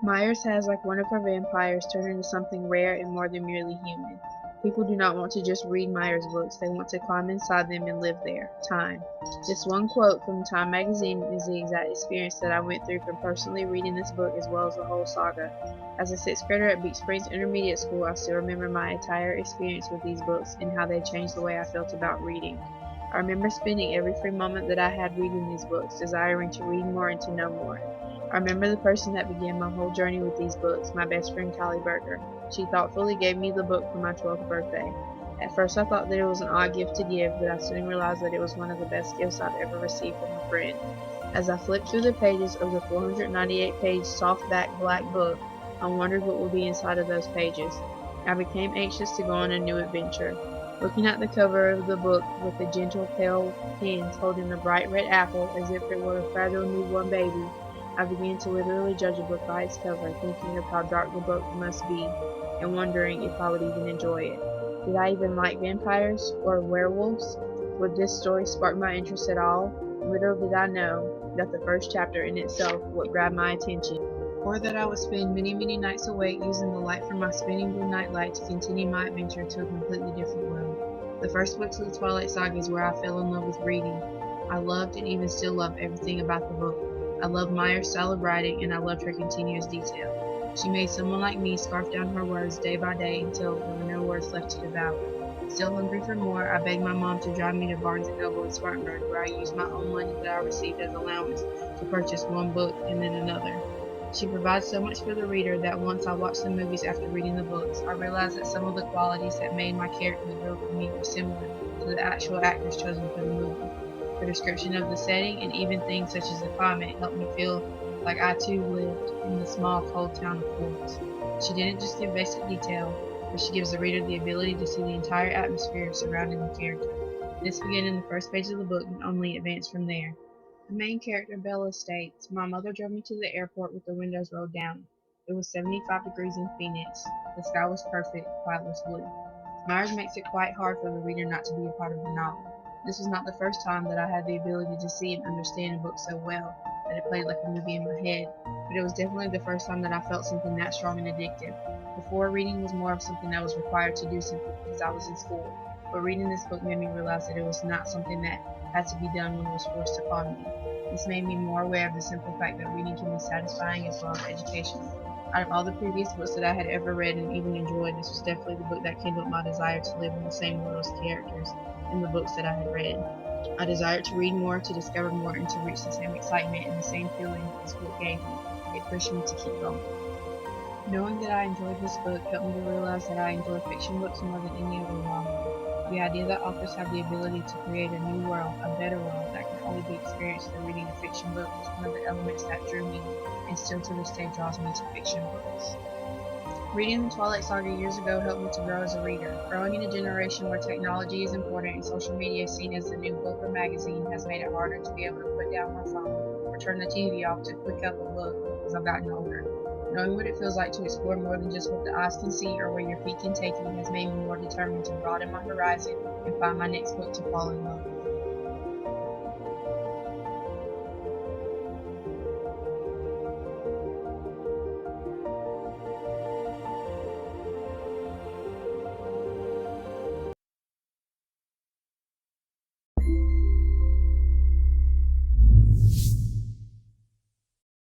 Myers has, like one of her vampires, turned into something rare and more than merely human. People do not want to just read Myers books, they want to climb inside them and live there. Time. This one quote from Time magazine is the exact experience that I went through from personally reading this book as well as the whole saga. As a sixth grader at Beach Springs Intermediate School, I still remember my entire experience with these books and how they changed the way I felt about reading. I remember spending every free moment that I had reading these books, desiring to read more and to know more. I remember the person that began my whole journey with these books, my best friend Callie Berger. She thoughtfully gave me the book for my 12th birthday. At first I thought that it was an odd gift to give, but I soon realized that it was one of the best gifts I've ever received from a friend. As I flipped through the pages of the 498-page softback black book, I wondered what would be inside of those pages. I became anxious to go on a new adventure. Looking at the cover of the book with the gentle pale hands holding the bright red apple as if it were a fragile newborn baby, I began to literally judge a book by its cover, thinking of how dark the book must be, and wondering if I would even enjoy it. Did I even like vampires or werewolves? Would this story spark my interest at all? Little did I know that the first chapter in itself would grab my attention, or that I would spend many, many nights awake using the light from my spinning blue nightlight to continue my adventure to a completely different world. The first books of the Twilight Saga is where I fell in love with reading. I loved and even still love everything about the book. I loved Meyer's style of writing, and I loved her continuous detail. She made someone like me scarf down her words day by day until there were no words left to devour. Still hungry for more, I begged my mom to drive me to Barnes & Noble in Spartanburg, where I used my own money that I received as allowance to purchase one book and then another. She provides so much for the reader that once I watched the movies after reading the books, I realized that some of the qualities that made my characters real for me were similar to the actual actors chosen for the movie. Her description of the setting and even things such as the climate helped me feel like I too lived in the small, cold town of Florence. She didn't just give basic detail, but she gives the reader the ability to see the entire atmosphere surrounding the character. This began in the first page of the book and only advanced from there. The main character, Bella, states, "My mother drove me to the airport with the windows rolled down. It was 75 degrees in Phoenix. The sky was perfect, cloudless blue." Myers makes it quite hard for the reader not to be a part of the novel. This was not the first time that I had the ability to see and understand a book so well that it played like a movie in my head, but it was definitely the first time that I felt something that strong and addictive. Before, reading was more of something that was required to do simply because I was in school, but reading this book made me realize that it was not something that had to be done when it was forced upon me. This made me more aware of the simple fact that reading can be satisfying as well as educational. Out of all the previous books that I had ever read and even enjoyed, this was definitely the book that kindled my desire to live in the same world as characters in the books that I had read. I desired to read more, to discover more, and to reach the same excitement and the same feeling this book gave me. It pushed me to keep going. Knowing that I enjoyed this book helped me to realize that I enjoy fiction books more than any other genre. The idea that authors have the ability to create a new world, a better world, that can only be experienced through reading a fiction book was one of the elements that drew me, and still to this day draws me to fiction books. Reading the Twilight Saga years ago helped me to grow as a reader. Growing in a generation where technology is important and social media is seen as the new book or magazine has made it harder to be able to put down my phone or turn the TV off to pick up a book as I've gotten older. Knowing what it feels like to explore more than just what the eyes can see or where your feet can take you has made me more determined to broaden my horizon and find my next book to fall in love with.